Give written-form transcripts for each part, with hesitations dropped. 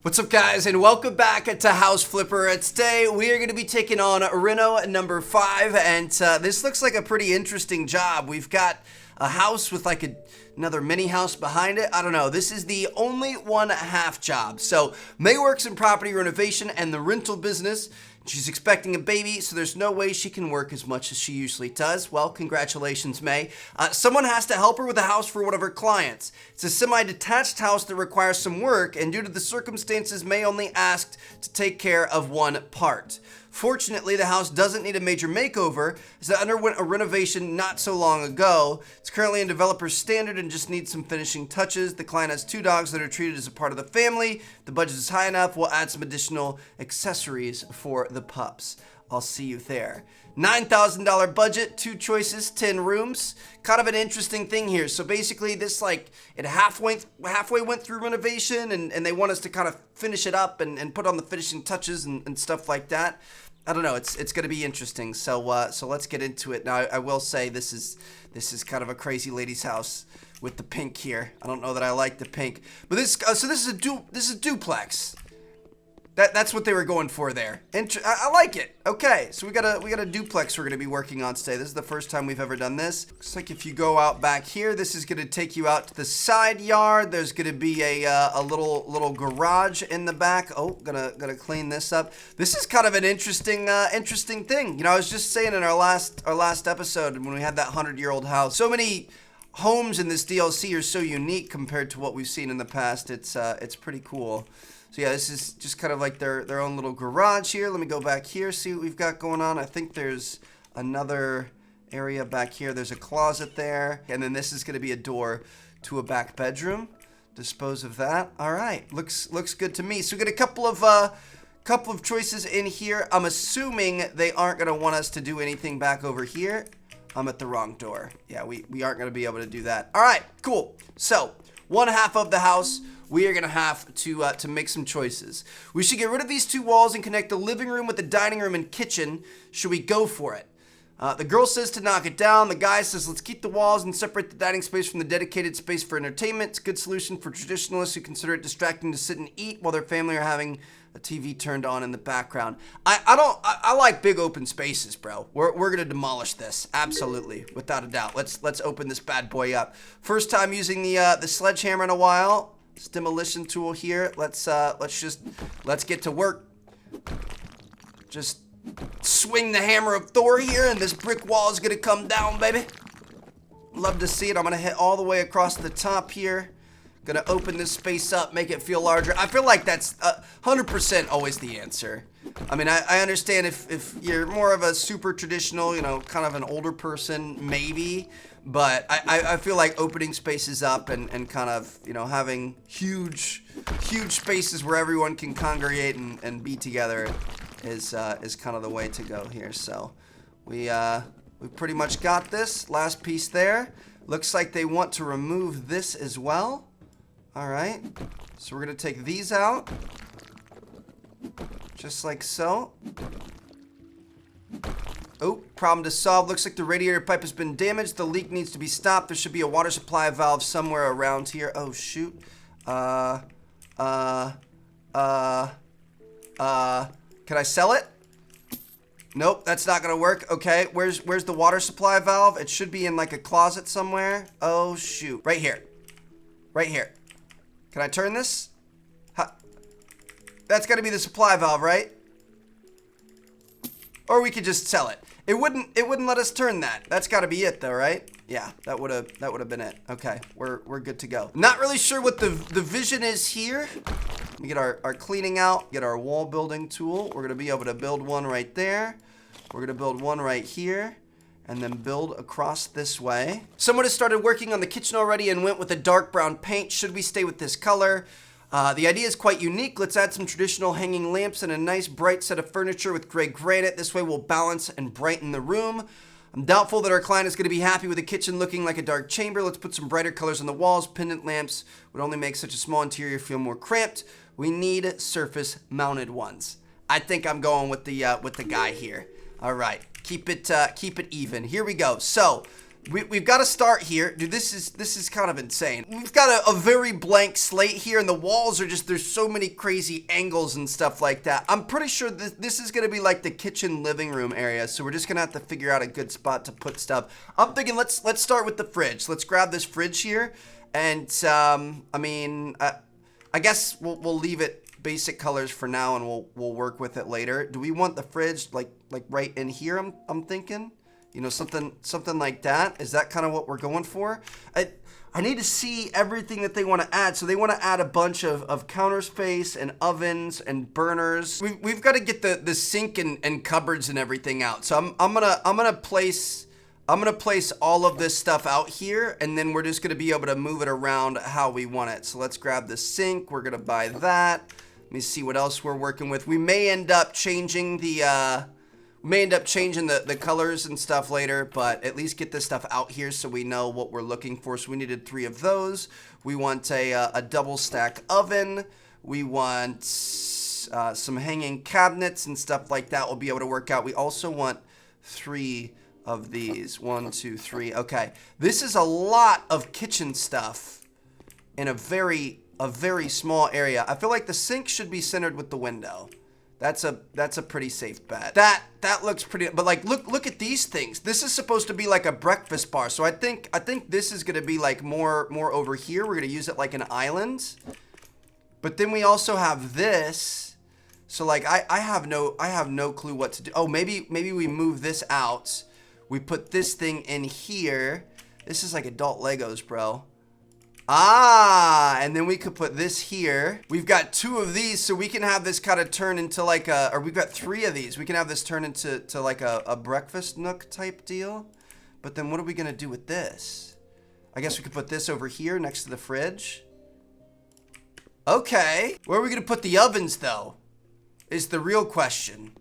What's up, guys, and welcome back to House Flipper. Today we are going to be taking on Reno number 5, and this looks like a pretty interesting job. We've got a house with like another mini house behind it. I don't know. This is the only 1/2 job. So May works in property renovation and the rental business. She's expecting a baby, so there's no way she can work as much as she usually does. Well, congratulations, May. Someone has to help her with a house for one of her clients. It's a semi-detached house that requires some work, and due to the circumstances, May only asked to take care of one part. Fortunately, the house doesn't need a major makeover, as it underwent a renovation not so long ago. It's currently in developer standard and just needs some finishing touches. The client has 2 dogs that are treated as a part of the family. If the budget is high enough, we'll add some additional accessories for the pups. I'll see you there. $9,000 budget, 2 choices, 10 rooms. Kind of an interesting thing here. So basically this it halfway went through renovation, and they want us to kind of finish it up and put on the finishing touches and stuff like that. I don't know. It's going to be interesting. So let's get into it. Now I will say this is kind of a crazy lady's house with the pink here. I don't know that I like the pink, but this is a duplex. That's what they were going for there. I like it. Okay, so we got a duplex we're gonna be working on today. This is the first time we've ever done this. Looks like if you go out back here, this is gonna take you out to the side yard. There's gonna be a little garage in the back. Oh, gonna clean this up. This is kind of an interesting thing. You know, I was just saying in our last episode when we had that 100-year-old house, so many homes in this DLC are so unique compared to what we've seen in the past. It's pretty cool. So yeah, this is just kind of like their own little garage here. Let me go back here, see what we've got going on. I think there's another area back here. There's a closet there. And then this is going to be a door to a back bedroom. Dispose of that. All right, looks good to me. So we got a couple of choices in here. I'm assuming they aren't going to want us to do anything back over here. I'm at the wrong door. Yeah, we aren't going to be able to do that. All right, cool. So 1/2 of the house, we are gonna have to make some choices. We should get rid of these 2 walls and connect the living room with the dining room and kitchen. Should we go for it? The girl says to knock it down. The guy says let's keep the walls and separate the dining space from the dedicated space for entertainment. It's a good solution for traditionalists who consider it distracting to sit and eat while their family are having a TV turned on in the background. I like big open spaces, bro. We're gonna demolish this, absolutely, without a doubt. Let's open this bad boy up. First time using the sledgehammer in a while. This demolition tool here. Let's get to work. Just swing the hammer of Thor here, and this brick wall is gonna come down, baby. Love to see it. I'm gonna hit all the way across the top here. Gonna open this space up, make it feel larger. I feel like that's 100% always the answer. I mean, I understand if you're more of a super traditional, you know, kind of an older person, maybe. But I feel like opening spaces up and kind of, you know, having huge spaces where everyone can congregate and be together is kind of the way to go here. So we pretty much got this. Last piece there. Looks like they want to remove this as well. All right, so we're gonna take these out, just like so. Oh, problem to solve. Looks like the radiator pipe has been damaged. The leak needs to be stopped. There should be a water supply valve somewhere around here. Oh, shoot. Can I sell it? Nope, that's not gonna work. Okay, where's the water supply valve? It should be in like a closet somewhere. Oh, shoot. Right here. Right here. Can I turn this? That's got to be the supply valve, right? Or we could just sell it. It wouldn't let us turn that. That's got to be it, though, right? Yeah, that would have been it. Okay, we're good to go. Not really sure what the vision is here. Let me get our cleaning out. Get our wall building tool. We're gonna be able to build one right there. We're gonna build one right here. And then build across this way. Someone has started working on the kitchen already and went with a dark brown paint. Should we stay with this color? The idea is quite unique. Let's add some traditional hanging lamps and a nice bright set of furniture with gray granite. This way we'll balance and brighten the room. I'm doubtful that our client is going to be happy with the kitchen looking like a dark chamber. Let's put some brighter colors on the walls. Pendant lamps would only make such a small interior feel more cramped. We need surface mounted ones. I think I'm going with the guy here. All right. Keep it even. Here we go. So We've got to start here. Dude, this is kind of insane. We've got a very blank slate here, and the walls are just, there's so many crazy angles and stuff like that. I'm pretty sure this is going to be like the kitchen living room area, so we're just going to have to figure out a good spot to put stuff. I'm thinking let's start with the fridge. Let's grab this fridge here, and I mean, I guess we'll leave it basic colors for now, and we'll work with it later. Do we want the fridge like right in here? I'm thinking. You know, something like that. Is that kind of what we're going for? I need to see everything that they want to add. So they want to add a bunch of counter space and ovens and burners. We've got to get the sink and cupboards and everything out. So I'm gonna place all of this stuff out here, and then we're just gonna be able to move it around how we want it. So let's grab the sink. We're gonna buy that. Let me see what else we're working with. We may end up changing the colors and stuff later, but at least get this stuff out here so we know what we're looking for. So we needed 3 of those. We want a double stack oven. We want some hanging cabinets and stuff like that. We'll be able to work out. We also want 3 of these. 1, 2, 3. Okay, this is a lot of kitchen stuff in a very small area. I feel like the sink should be centered with the window. That's a pretty safe bet. That looks pretty, but like look at these things. This is supposed to be like a breakfast bar. So I think this is gonna be like more over here. We're gonna use it like an island. But then we also have this. So like I have no clue what to do. Oh, maybe we move this out. We put this thing in here. This is like adult Legos, bro. Ah, and then we could put this here. We've got 2 of these, so we can have this kind of turn into like or we've got 3 of these. We can have this turn into like a breakfast nook type deal. But then what are we gonna do with this? I guess we could put this over here next to the fridge. Okay, where are we gonna put the ovens though? Is the real question.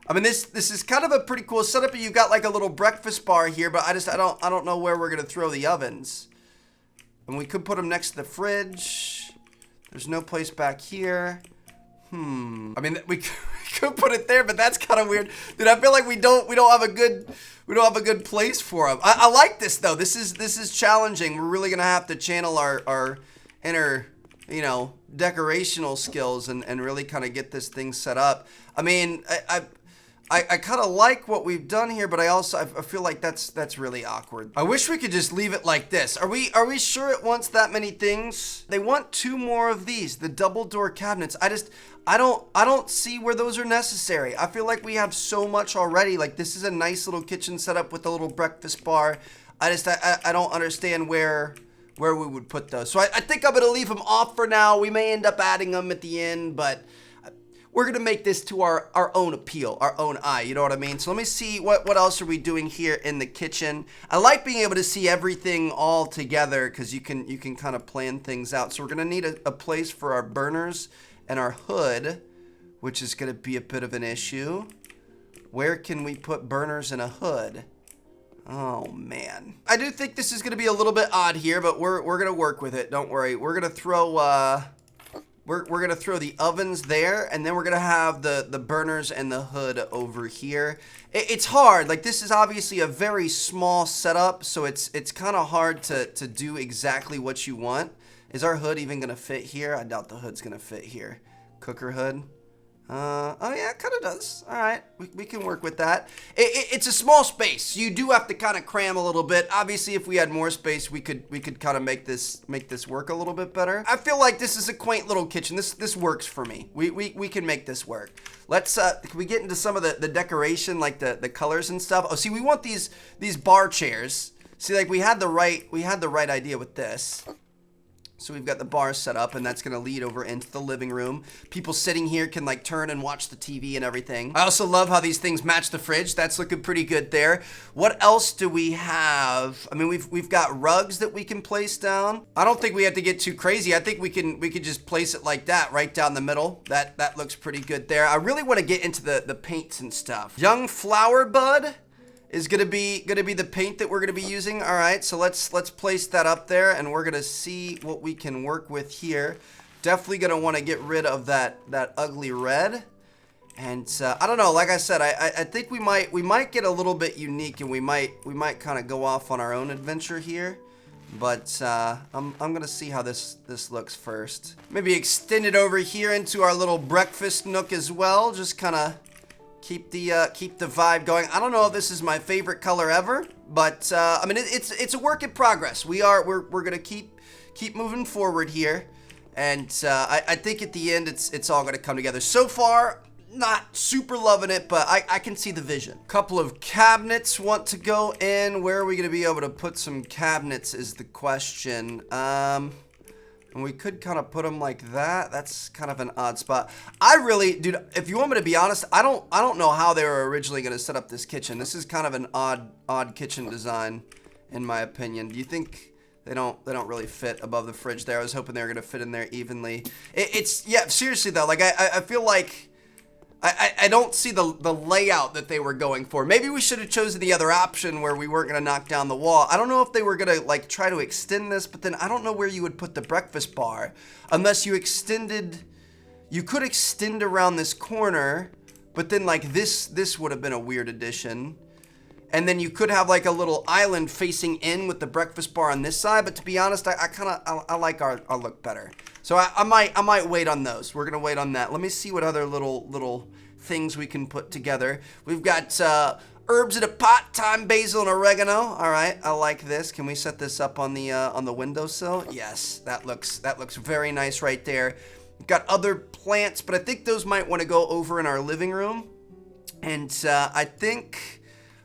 I mean, this is kind of a pretty cool setup. You've got like a little breakfast bar here, but I don't know where we're gonna throw the ovens. And we could put them next to the fridge. There's no place back here. I mean, we could put it there, but that's kind of weird. Dude, I feel like we don't have a good place for them. I like this though. This is challenging. We're really gonna have to channel our inner, you know, decorational skills and really kind of get this thing set up. I mean, I kind of like what we've done here, but I feel like that's really awkward. I wish we could just leave it like this. Are we sure it wants that many things? They want 2 more of these, the double door cabinets. I don't see where those are necessary. I feel like we have so much already. Like this is a nice little kitchen setup with a little breakfast bar. I don't understand where we would put those. So I think I'm gonna leave them off for now. We may end up adding them at the end, but we're gonna make this to our own appeal, our own eye, you know what I mean? So let me see, what else are we doing here in the kitchen? I like being able to see everything all together because you can kind of plan things out. So we're gonna need a place for our burners and our hood, which is gonna be a bit of an issue. Where can we put burners and a hood? Oh man. I do think this is gonna be a little bit odd here, but we're gonna work with it, don't worry. We're gonna throw we're gonna throw the ovens there, and then we're gonna have the burners and the hood over here. It's hard. Like this is obviously a very small setup, so it's kind of hard to do exactly what you want. Is our hood even gonna fit here? I doubt the hood's gonna fit here. Cooker hood. Oh yeah, it kind of does. All right, we can work with that. It's a small space. You do have to kind of cram a little bit. Obviously, if we had more space, we could kind of make this work a little bit better. I feel like this is a quaint little kitchen. This works for me. We can make this work. Let's can we get into some of the decoration, like the colors and stuff? Oh, see, we want these bar chairs. See, like we had the right idea with this. So we've got the bar set up, and that's gonna lead over into the living room. People sitting here can like turn and watch the TV and everything. I also love how these things match the fridge. That's looking pretty good there. What else do we have? I mean, we've got rugs that we can place down. I don't think we have to get too crazy. I think we could just place it like that, right down the middle. That looks pretty good there. I really want to get into the paints and stuff. Young flower bud is gonna be the paint that we're gonna be using. All right, so let's place that up there, and we're gonna see what we can work with here. Definitely gonna want to get rid of that ugly red, And I don't know, like I said, I think we might get a little bit unique, and we might kind of go off on our own adventure here. But I'm gonna see how this looks first. Maybe extend it over here into our little breakfast nook as well. Just kind of keep the vibe going. I don't know if this is my favorite color ever, but I mean it's a work in progress. We're gonna keep moving forward here, and I think at the end it's all gonna come together. So far, not super loving it, but I can see the vision. Couple of cabinets want to go in. Where are we going to be able to put some cabinets is the question. And we could kind of put them like that. That's kind of an odd spot. I really, dude, if you want me to be honest, I don't know how they were originally going to set up this kitchen. This is kind of an odd kitchen design, in my opinion. Do you think they don't really fit above the fridge there? I was hoping they were going to fit in there evenly. Yeah, seriously though, like I feel like I don't see the layout that they were going for. Maybe we should have chosen the other option where we weren't going to knock down the wall. I don't know if they were going to like try to extend this, but then I don't know where you would put the breakfast bar unless you extended. You could extend around this corner, but then like this would have been a weird addition. And then you could have like a little island facing in with the breakfast bar on this side. But to be honest, I like our look better. So I might wait on those. We're gonna wait on that. Let me see what other little things we can put together. We've got herbs in a pot, thyme, basil, and oregano. All right, I like this. Can we set this up on the windowsill? Yes, that looks very nice right there. We've got other plants, but I think those might want to go over in our living room. And I think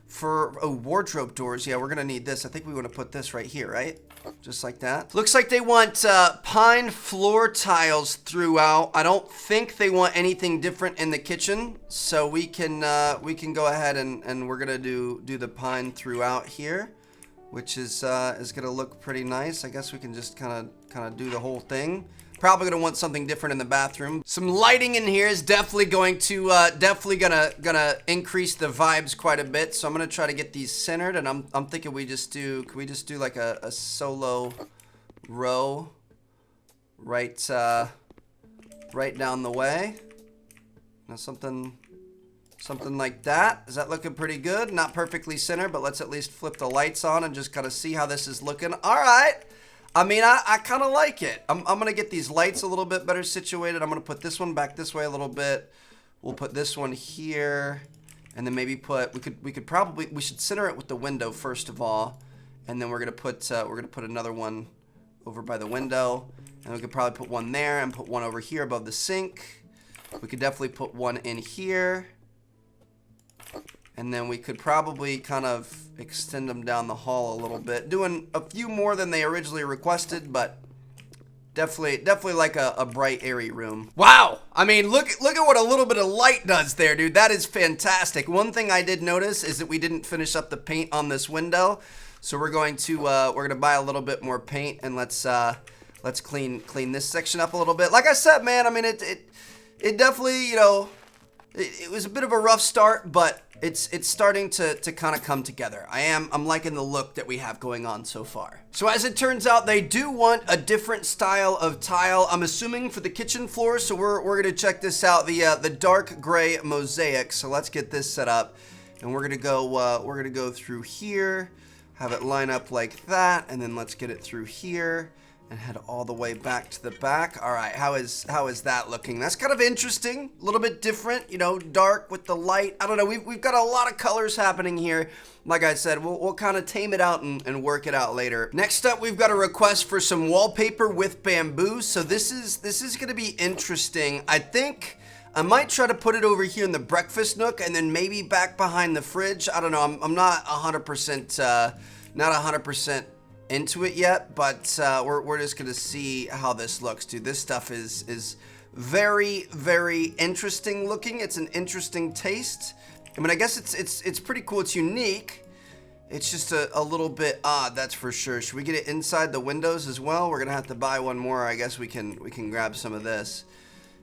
for wardrobe doors, yeah, we're gonna need this. I think we want to put this right here, right? Just like that. Looks like they want pine floor tiles throughout. I don't think they want anything different in the kitchen, so we can go ahead and we're gonna do the pine throughout here, which is gonna look pretty nice. I guess we can just kind of do the whole thing. Probably gonna want something different in the bathroom. Some lighting in here is definitely going to gonna increase the vibes quite a bit. So I'm gonna try to get these centered, and I'm thinking could we just do like a solo row right down the way. Now something like that. Is that looking pretty good? Not perfectly centered, but let's at least flip the lights on and just kind of see how this is looking. All right. I mean, I kind of like it. I'm going to get these lights a little bit better situated. I'm going to put this one back this way a little bit. We'll put this one here. And then maybe we should center it with the window first of all. And then we're going to put another one over by the window. And we could probably put one there and put one over here above the sink. We could definitely put one in here. And then we could probably kind of extend them down the hall a little bit. Doing a few more than they originally requested, but definitely like a bright, airy room. Wow! I mean, look at what a little bit of light does there, dude. That is fantastic. One thing I did notice is that we didn't finish up the paint on this window. So we're going to buy a little bit more paint, and let's clean this section up a little bit. Like I said, man, I mean, it definitely, you know, it was a bit of a rough start, but it's starting to kind of come together. I'm liking the look that we have going on so far. So as it turns out, they do want a different style of tile, I'm assuming for the kitchen floor. So we're gonna check this out, the dark gray mosaic. So let's get this set up, and we're gonna go through here, have it line up like that, and then let's get it through here and head all the way back to the back. All right, how is that looking? That's kind of interesting, a little bit different, you know, dark with the light. I don't know, we've got a lot of colors happening here. Like I said, we'll kind of tame it out and work it out later. Next up, we've got a request for some wallpaper with bamboo. So this is gonna be interesting. I think I might try to put it over here in the breakfast nook and then maybe back behind the fridge. I don't know, I'm not 100% into it yet, but we're just gonna see how this looks, dude. This stuff is very, very interesting looking. It's an interesting taste. I mean, I guess it's pretty cool. It's unique. It's just a little bit odd, that's for sure. Should we get it inside the windows as well? We're gonna have to buy one more. I guess we can grab some of this.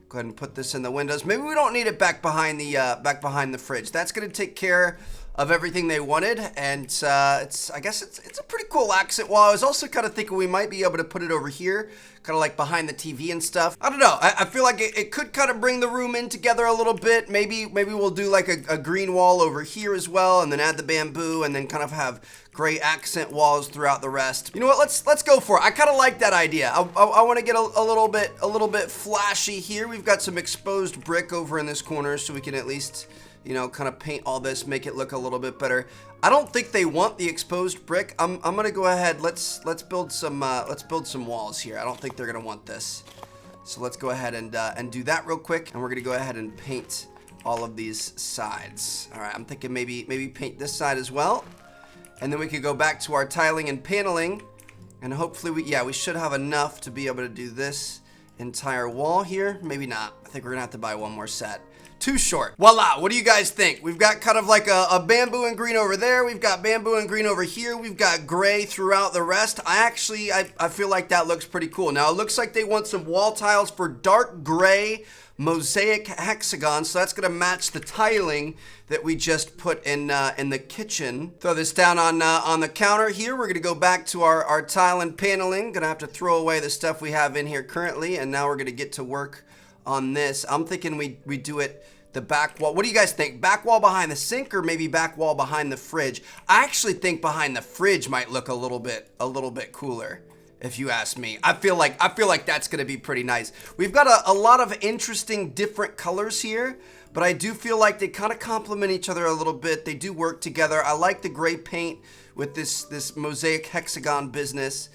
Go ahead and put this in the windows. Maybe we don't need it back behind the fridge. That's gonna take care of everything they wanted, and I guess it's a pretty cool accent wall. I was also kind of thinking we might be able to put it over here, kind of like behind the TV and stuff. I don't know. I feel like it could kind of bring the room in together a little bit. Maybe we'll do like a green wall over here as well, and then add the bamboo, and then kind of have gray accent walls throughout the rest. You know what? Let's go for it. I kind of like that idea. I want to get a little bit flashy here. We've got some exposed brick over in this corner, so we can at least, you know, kind of paint all this, make it look a little bit better. I don't think they want the exposed brick. I'm gonna go ahead. Let's build some walls here. I don't think they're gonna want this. So let's go ahead and do that real quick, and we're gonna go ahead and paint all of these sides. All right, I'm thinking maybe paint this side as well, and then we could go back to our tiling and paneling, and hopefully we should have enough to be able to do this entire wall here. Maybe not. I think we're gonna have to buy one more set. Too short. Voila, what do you guys think? We've got kind of like a bamboo and green over there. We've got bamboo and green over here. We've got gray throughout the rest. I feel like that looks pretty cool. Now, it looks like they want some wall tiles for dark gray Mosaic Hexagon, so that's gonna match the tiling that we just put in the kitchen. Throw this down on the counter here. We're gonna go back to our tile and paneling. Gonna have to throw away the stuff we have in here currently, and now we're gonna get to work on this. I'm thinking we do it the back wall. What do you guys think? Back wall behind the sink, or maybe back wall behind the fridge? I actually think behind the fridge might look a little bit cooler, if you ask me. I feel like that's gonna be pretty nice. We've got a lot of interesting different colors here, but I do feel like they kind of complement each other a little bit. They do work together. I like the gray paint with this Mosaic Hexagon business.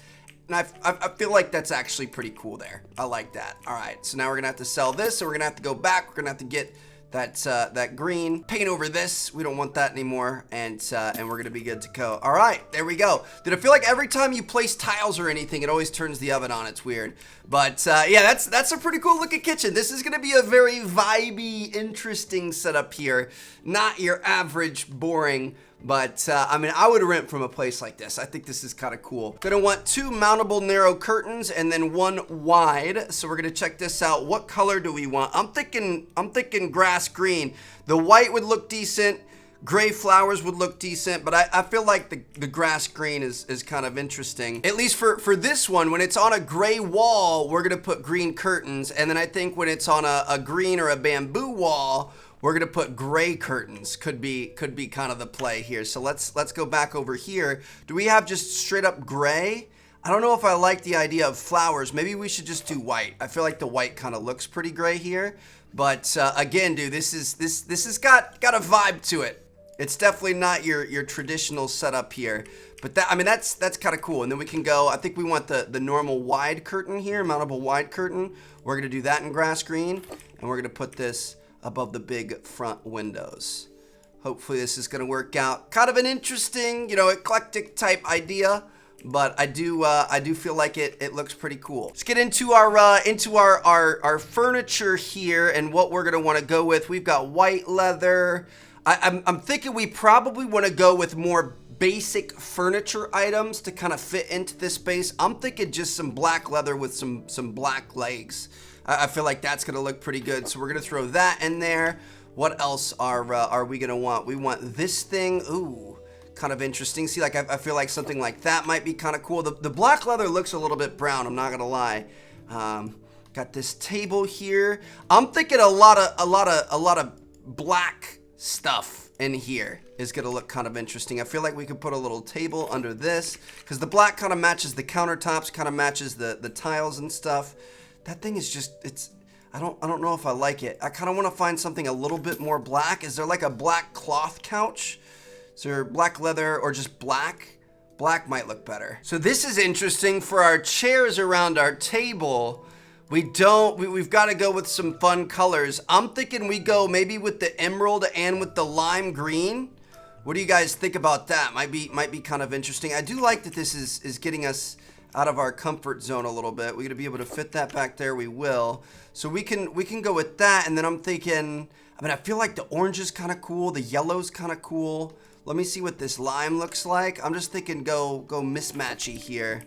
And I feel like that's actually pretty cool there. I like that. All right, so now we're gonna have to sell this, so we're gonna have to go back. We're gonna have to get that green paint over this. We don't want that anymore, and we're gonna be good to go. All right, there we go. Dude, I feel like every time you place tiles or anything, it always turns the oven on. It's weird, but yeah, that's a pretty cool looking kitchen. This is gonna be a very vibey, interesting setup here. Not your average boring. But, I mean, I would rent from a place like this. I think this is kind of cool. Gonna want 2 mountable narrow curtains and then 1 wide. So we're gonna check this out. What color do we want? I'm thinking grass green. The white would look decent. Gray flowers would look decent, but I feel like the grass green is kind of interesting. At least for this one, when it's on a gray wall, we're gonna put green curtains. And then I think when it's on a green or a bamboo wall, we're gonna put gray curtains. Could be kind of the play here. So let's go back over here. Do we have just straight up gray? I don't know if I like the idea of flowers. Maybe we should just do white. I feel like the white kind of looks pretty gray here. But again, dude, this has got a vibe to it. It's definitely not your traditional setup here. But that's kind of cool. And then we can go, I think we want the normal wide curtain here, mountable wide curtain. We're gonna do that in grass green, and we're gonna put this above the big front windows. Hopefully this is gonna work out. Kind of an interesting, you know, eclectic type idea, but I do feel like it looks pretty cool. Let's get into our furniture here and what we're gonna want to go with. We've got white leather. I'm thinking we probably want to go with more basic furniture items to kind of fit into this space. I'm thinking just some black leather with some black legs. I feel like that's gonna look pretty good, so we're gonna throw that in there. What else are we gonna want? We want this thing. Ooh, kind of interesting. See, like I feel like something like that might be kind of cool. The black leather looks a little bit brown, I'm not gonna lie. Got this table here. I'm thinking a lot of black stuff in here is gonna look kind of interesting. I feel like we could put a little table under this because the black kind of matches the countertops, kind of matches the tiles and stuff. That thing is just, I don't know if I like it. I kind of want to find something a little bit more black. Is there like a black cloth couch? Is there black leather or just black? Black might look better. So this is interesting for our chairs around our table. We've got to go with some fun colors. I'm thinking we go maybe with the emerald and with the lime green. What do you guys think about that? Might be kind of interesting. I do like that this is getting us out of our comfort zone a little bit. We're gonna be able to fit that back there. We will. So we can go with that. And then I'm thinking, I feel like the orange is kind of cool. The yellow's kind of cool. Let me see what this lime looks like. I'm just thinking go mismatchy here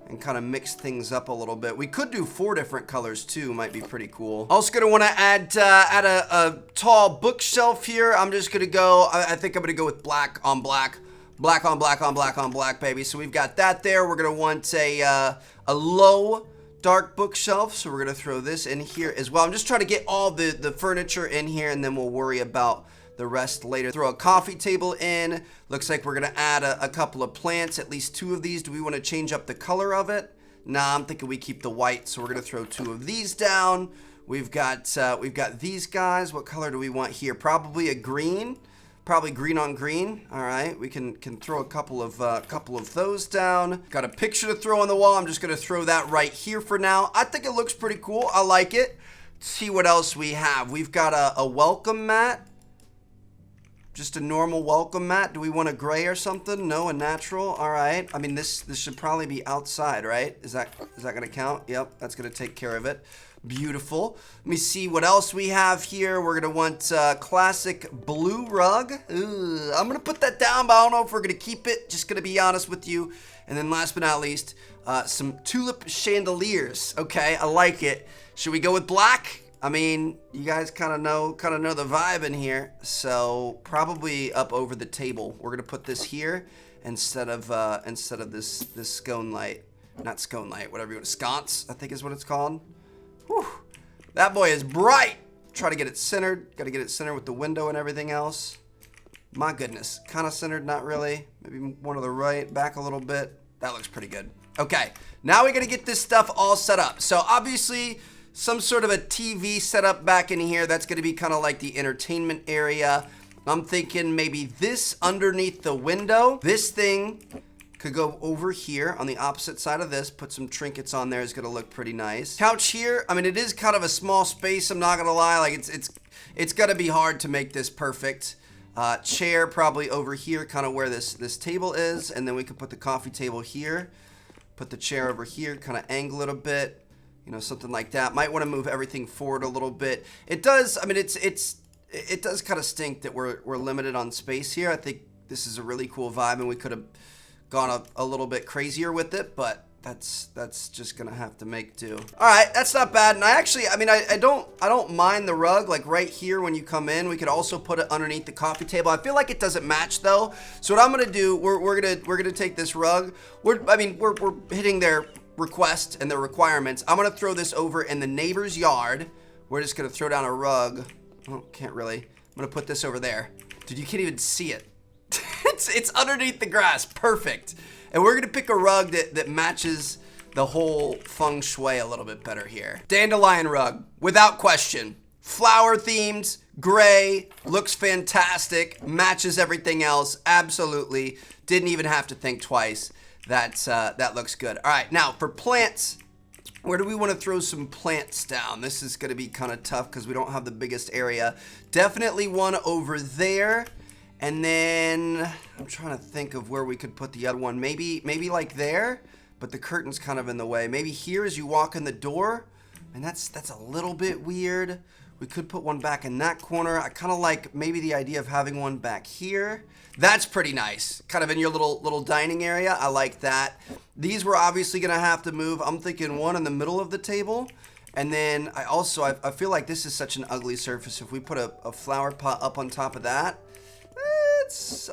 and kind of mix things up a little bit. We could do 4 different colors too, might be pretty cool. Also gonna wanna add a tall bookshelf here. I'm just gonna go, I think I'm gonna go with black on black. Black on black on black on black, baby. So we've got that there. We're gonna want a low dark bookshelf. So we're gonna throw this in here as well. I'm just trying to get all the furniture in here, and then we'll worry about the rest later. Throw a coffee table in. Looks like we're gonna add a couple of plants, at least 2 of these. Do we want to change up the color of it? Nah, I'm thinking we keep the white. So we're gonna throw 2 of these down. We've got these guys. What color do we want here? Probably a green. Probably green on green. All right, we can throw a couple of those down. Got a picture to throw on the wall. I'm just gonna throw that right here for now. I think it looks pretty cool. I like it. Let's see what else we have. We've got a welcome mat. Just a normal welcome mat. Do we want a gray or something? No, a natural. All right. I mean, this should probably be outside, right? Is that gonna count? Yep, that's gonna take care of it. Beautiful. Let me see what else we have here. We're gonna want classic blue rug. Ooh, I'm gonna put that down, but I don't know if we're gonna keep it. Just gonna be honest with you. And then last but not least, some tulip chandeliers. Okay, I like it. Should we go with black? I mean, you guys kind of know the vibe in here. So probably up over the table. We're gonna put this here instead of this scone light. Not scone light, whatever you want. Sconce, I think is what it's called. Whew. That boy is bright. Try to get it centered. Got to get it centered with the window and everything else. My goodness. Kind of centered, not really. Maybe one to the right, back a little bit. That looks pretty good. Okay, now we got to get this stuff all set up. So obviously, some sort of a TV set up back in here. That's going to be kind of like the entertainment area. I'm thinking maybe this underneath the window. This thing could go over here on the opposite side of this. Put some trinkets on there. Is gonna look pretty nice. Couch here. I mean, it is kind of a small space. I'm not gonna lie. Like it's gonna be hard to make this perfect. Chair probably over here, kind of where this table is, and then we could put the coffee table here. Put the chair over here, kind of angle it a bit. You know, something like that. Might want to move everything forward a little bit. It does. I mean, it does kind of stink that we're limited on space here. I think this is a really cool vibe, and we could have gone a little bit crazier with it, but that's just gonna have to make do. All right, that's not bad. And I don't mind the rug, like right here when you come in. We could also put it underneath the coffee table. I feel like it doesn't match though. So what I'm gonna do, we're gonna take this rug. We're hitting their request and their requirements. I'm gonna throw this over in the neighbor's yard. We're just gonna throw down a rug. Oh, can't really. I'm gonna put this over there. Dude, you can't even see it. It's underneath the grass. Perfect. And we're gonna pick a rug that matches the whole feng shui a little bit better here. Dandelion rug, without question. Flower themed, gray, looks fantastic, matches everything else. Absolutely. Didn't even have to think twice. That looks good. All right, now for plants, where do we want to throw some plants down? This is gonna be kind of tough because we don't have the biggest area. Definitely one over there. And then I'm trying to think of where we could put the other one. Maybe like there, but the curtain's kind of in the way. Maybe here as you walk in the door. And that's a little bit weird. We could put one back in that corner. I kind of like maybe the idea of having one back here. That's pretty nice. Kind of in your little dining area. I like that. These we're obviously gonna have to move. I'm thinking one in the middle of the table. And then I feel like this is such an ugly surface. If we put a flower pot up on top of that, it's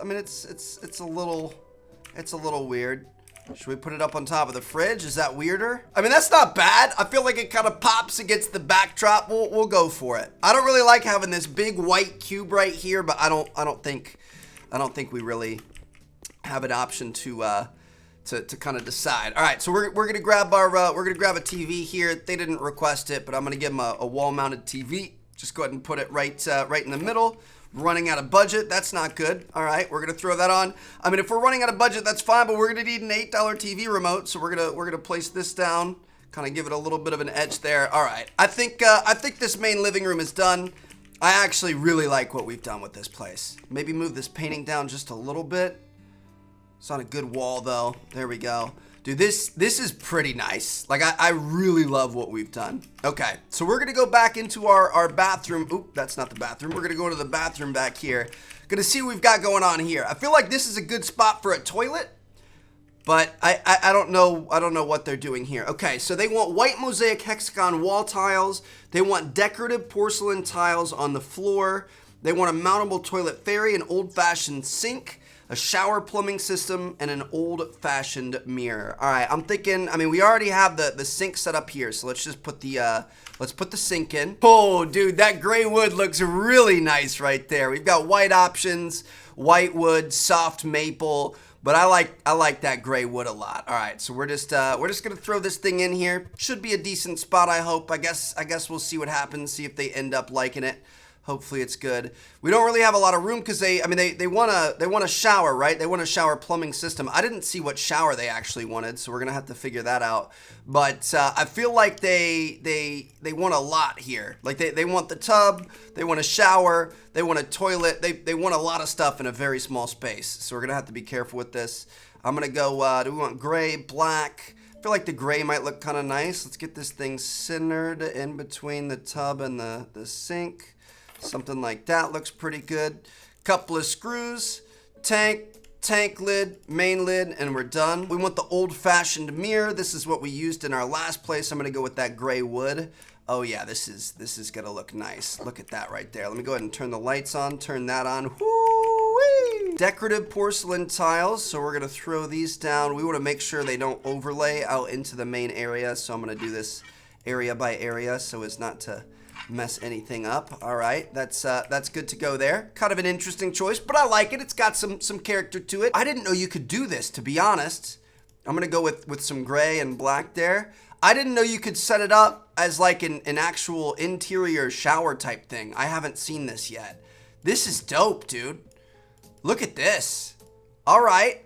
a little weird. Should we put it up on top of the fridge? Is that weirder? I mean, that's not bad. I feel like it kind of pops against the backdrop. We'll go for it. I don't really like having this big white cube right here, but I don't think we really have an option to kind of decide. All right, so we're gonna grab a TV here. They didn't request it, but I'm gonna give them a wall-mounted TV. Just go ahead and put it right in the middle. Running out of budget, that's not good. All right, we're gonna throw that on. I mean, if we're running out of budget, that's fine, but we're gonna need an $8 TV remote, so we're gonna place this down, kind of give it a little bit of an edge there. All right, I think this main living room is done. I actually really like what we've done with this place. Maybe move this painting down just a little bit. It's on a good wall though. There we go. Dude, this is pretty nice. Like, I really love what we've done. Okay, so we're gonna go back into our bathroom. Oop, that's not the bathroom. We're gonna go to the bathroom back here. Gonna see what we've got going on here. I feel like this is a good spot for a toilet. But I don't know what they're doing here. Okay, so they want white mosaic hexagon wall tiles. They want decorative porcelain tiles on the floor. They want a mountable toilet fairy, an old-fashioned sink, a shower plumbing system, and an old-fashioned mirror. All right, I'm thinking, I mean, we already have the sink set up here, so let's just put the sink in. Oh, dude, that gray wood looks really nice right there. We've got white options, white wood, soft maple, but I like that gray wood a lot. All right, so we're just gonna throw this thing in here. Should be a decent spot, I hope. I guess we'll see what happens. See if they end up liking it. Hopefully it's good. We don't really have a lot of room because they want a shower, right? They want a shower plumbing system. I didn't see what shower they actually wanted, so we're gonna have to figure that out. But I feel like they want a lot here. Like they want the tub, they want a shower, they want a toilet, they want a lot of stuff in a very small space. So we're gonna have to be careful with this. I'm gonna go. Do we want gray, black? I feel like the gray might look kind of nice. Let's get this thing centered in between the tub and the sink. Something like that looks pretty good. Couple of screws, tank lid, main lid, and we're done. We want the old-fashioned mirror. This is what we used in our last place. I'm gonna go with that gray wood. Oh yeah, this is gonna look nice. Look at that right there. Let me go ahead and turn the lights on, turn that on. Woo-wee! Decorative porcelain tiles, so we're gonna throw these down. We wanna make sure they don't overlay out into the main area, so I'm gonna do this area by area so as not to mess anything up. All right, that's good to go there. Kind of an interesting choice, but I like it. It's got some character to it. I didn't know you could do this, to be honest. I'm gonna go with some gray and black there. I didn't know you could set it up as like an actual interior shower type thing. I haven't seen this yet. This is dope, dude. Look at this. All right,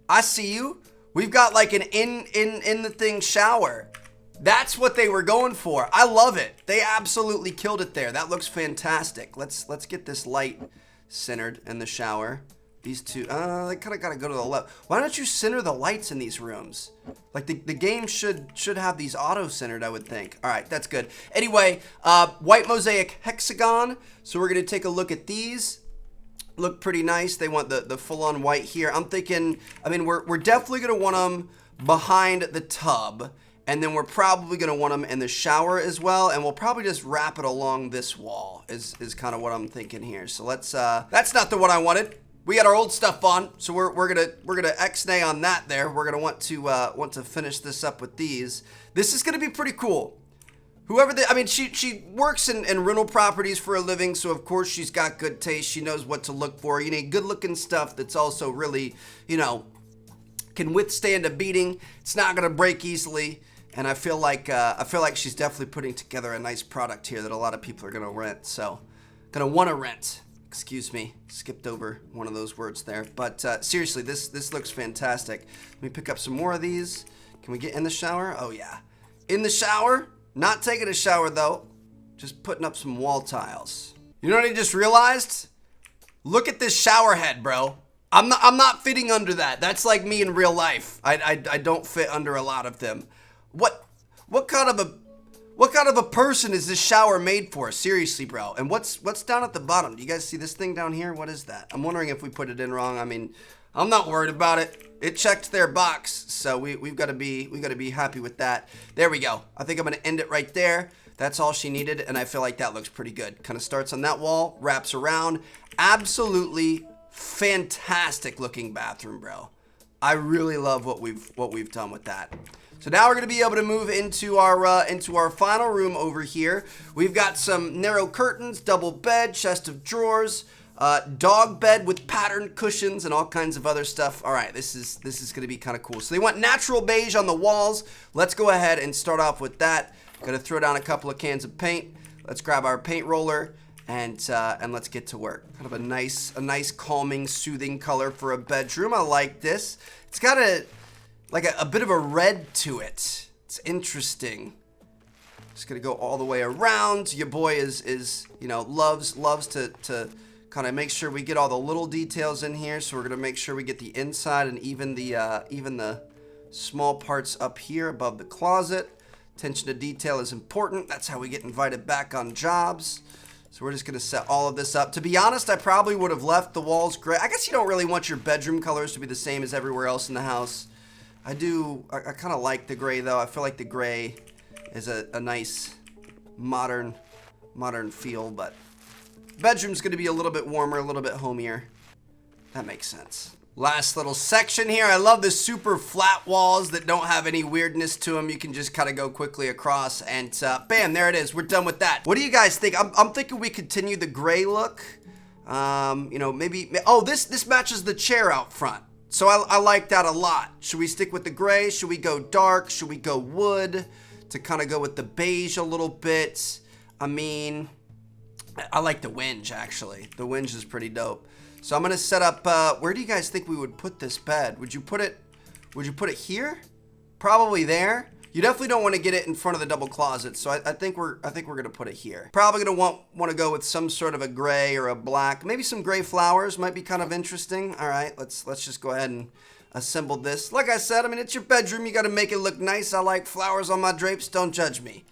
I see you. We've got like an in the thing shower. That's what they were going for. I love it. They absolutely killed it there. That looks fantastic. Let's get this light centered in the shower. These two, they kind of got to go to the left. Why don't you center the lights in these rooms? Like the game should have these auto-centered, I would think. All right, that's good. Anyway, white mosaic hexagon. So we're going to take a look at these. Look pretty nice. They want the full-on white here. I'm thinking, I mean, we're definitely going to want them behind the tub. And then we're probably going to want them in the shower as well. And we'll probably just wrap it along this wall is kind of what I'm thinking here. So let's, that's not the one I wanted. We got our old stuff on. So we're gonna X-nay on that there. We're going to want to finish this up with these. This is going to be pretty cool. Whoever, I mean, she works in rental properties for a living. So of course she's got good taste. She knows what to look for. You need good looking stuff that's also really, you know, can withstand a beating. It's not going to break easily. And I feel like she's definitely putting together a nice product here that a lot of people are gonna rent. So, gonna want to rent. Excuse me, skipped over one of those words there. But seriously, this looks fantastic. Let me pick up some more of these. Can we get in the shower? Oh yeah, in the shower. Not taking a shower though. Just putting up some wall tiles. You know what I just realized? Look at this shower head, bro. I'm not fitting under that. That's like me in real life. I don't fit under a lot of them. What kind of a person is this shower made for? Seriously, bro. And what's down at the bottom? Do you guys see this thing down here? What is that? I'm wondering if we put it in wrong. I mean, I'm not worried about it. It checked their box, so we've got to be happy with that. There we go. I think I'm gonna end it right there. That's all she needed, and I feel like that looks pretty good. Kind of starts on that wall, wraps around. Absolutely fantastic looking bathroom, bro. I really love what we've done with that. So now we're going to be able to move into our final room over here. We've got some narrow curtains, double bed, chest of drawers, dog bed with patterned cushions and all kinds of other stuff. All right, this is going to be kind of cool. So they want natural beige on the walls. Let's go ahead and start off with that. Going to throw down a couple of cans of paint. Let's grab our paint roller and let's get to work. Kind of a nice calming, soothing color for a bedroom. I like this. It's got a bit of a red to it. It's interesting. Just gonna go all the way around. Your boy is you know, loves to kind of make sure we get all the little details in here. So we're gonna make sure we get the inside and even the small parts up here above the closet. Attention to detail is important. That's how we get invited back on jobs. So we're just gonna set all of this up. To be honest, I probably would have left the walls gray. I guess you don't really want your bedroom colors to be the same as everywhere else in the house. I kind of like the gray though. I feel like the gray is a nice modern feel, but bedroom's gonna be a little bit warmer, a little bit homier. That makes sense. Last little section here. I love the super flat walls that don't have any weirdness to them. You can just kind of go quickly across and bam, there it is. We're done with that. What do you guys think? I'm thinking we continue the gray look. You know, maybe, oh, this matches the chair out front. So I like that a lot. Should we stick with the gray? Should we go dark? Should we go wood to kind of go with the beige a little bit? I mean, I like the whinge actually. The whinge is pretty dope. So I'm gonna set up, where do you guys think we would put this bed? Would you put it here? Probably there. You definitely don't want to get it in front of the double closet, so I think we're gonna put it here. Probably gonna want to go with some sort of a gray or a black. Maybe some gray flowers might be kind of interesting. All right, let's just go ahead and assemble this. Like I said, I mean, it's your bedroom. You got to make it look nice. I like flowers on my drapes. Don't judge me.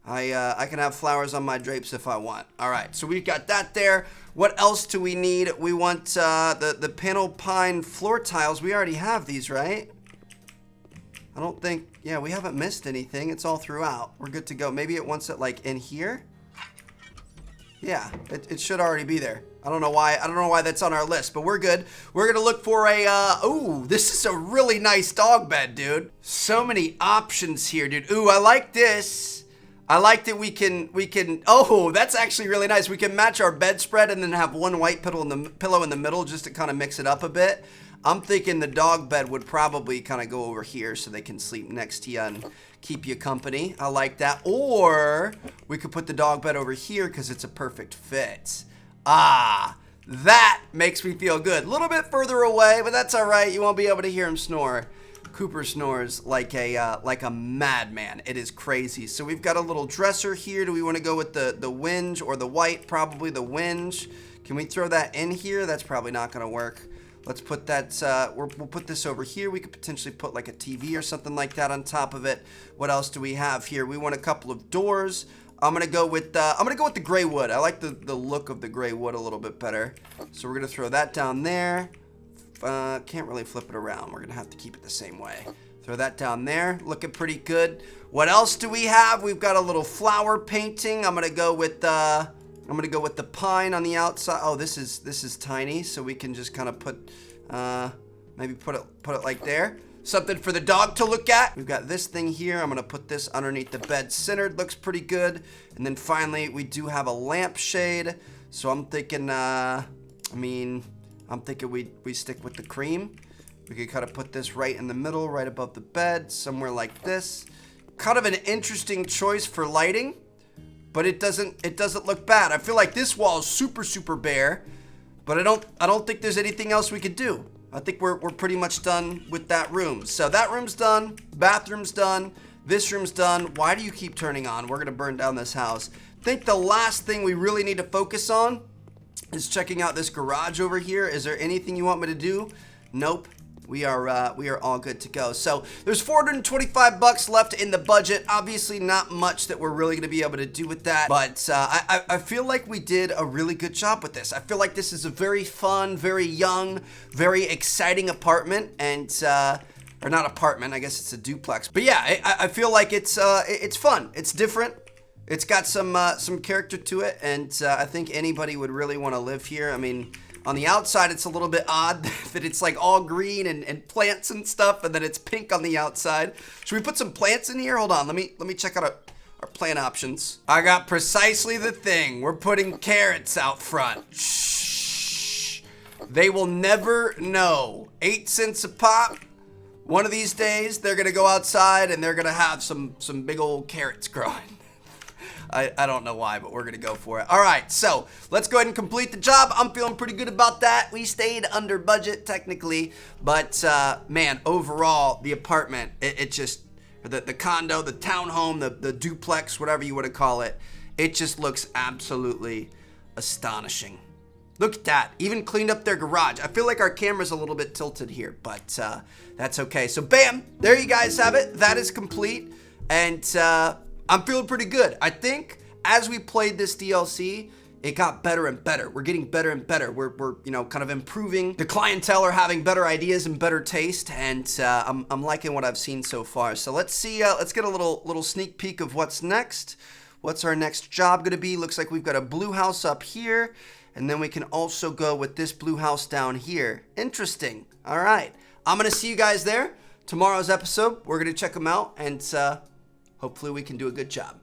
I can have flowers on my drapes if I want. All right, so we've got that there. What else do we need? We want the panel pine floor tiles. We already have these, right? I don't think, yeah, we haven't missed anything. It's all throughout. We're good to go. Maybe it wants it like in here. Yeah, it should already be there. I don't know why that's on our list, but we're good. We're gonna look for a, ooh, this is a really nice dog bed, dude. So many options here, dude. Ooh, I like this. I like that we can, oh, that's actually really nice. We can match our bedspread and then have one white pillow in the middle just to kind of mix it up a bit. I'm thinking the dog bed would probably kind of go over here so they can sleep next to you and keep you company. I like that. Or we could put the dog bed over here because it's a perfect fit. Ah, that makes me feel good. A little bit further away, but that's all right. You won't be able to hear him snore. Cooper snores like a madman. It is crazy. So we've got a little dresser here. Do we want to go with the whinge or the white? Probably the whinge. Can we throw that in here? That's probably not going to work. Let's put that, we'll put this over here. We could potentially put like a TV or something like that on top of it. What else do we have here? We want a couple of doors. I'm gonna go with the gray wood. I like the look of the gray wood a little bit better. So we're gonna throw that down there. Can't really flip it around. We're gonna have to keep it the same way. Throw that down there, looking pretty good. What else do we have? We've got a little flower painting. I'm gonna go with the pine on the outside. Oh, this is tiny, so we can just kind of put, maybe put it like there. Something for the dog to look at. We've got this thing here. I'm gonna put this underneath the bed centered. Looks pretty good. And then finally, we do have a lampshade. So I'm thinking, I'm thinking we stick with the cream. We could kind of put this right in the middle, right above the bed, somewhere like this. Kind of an interesting choice for lighting, but it doesn't look bad. I feel like this wall is super bare, but I don't think there's anything else we could do. I think we're pretty much done with that room. So that room's done, bathroom's done, this room's done. Why do you keep turning on? We're gonna burn down this house. I think the last thing we really need to focus on is checking out this garage over here. Is there anything you want me to do? Nope. We are all good to go. So there's $425 left in the budget. Obviously not much that we're really going to be able to do with that, but I feel like we did a really good job with this. I feel like this is a very fun, very young, very exciting apartment, and or not apartment, I guess it's a duplex. But yeah, I feel like it's fun. It's different. It's got some character to it, and I think anybody would really want to live here. I mean, on the outside, it's a little bit odd that it's like all green and plants and stuff, and then it's pink on the outside. Should we put some plants in here? Hold on, let me check out our plant options. I got precisely the thing. We're putting carrots out front. Shh. They will never know. 8 cents a pop. One of these days, they're gonna go outside and they're gonna have some big old carrots growing. I don't know why, but we're gonna go for it. All right, so let's go ahead and complete the job. I'm feeling pretty good about that. We stayed under budget technically, but man, overall, the apartment, it just, the condo, the townhome, the duplex, whatever you want to call it, it just looks absolutely astonishing. Look at that, even cleaned up their garage. I feel like our camera's a little bit tilted here, but that's okay. So bam, there you guys have it. That is complete, and I'm feeling pretty good. I think as we played this DLC, it got better and better. We're getting better and better. We're you know, kind of improving. The clientele are having better ideas and better taste, and I'm liking what I've seen so far. So let's see, let's get a little sneak peek of what's next. What's our next job gonna be? Looks like we've got a blue house up here, and then we can also go with this blue house down here. Interesting. All right, I'm gonna see you guys there. Tomorrow's episode, we're gonna check them out, and hopefully we can do a good job.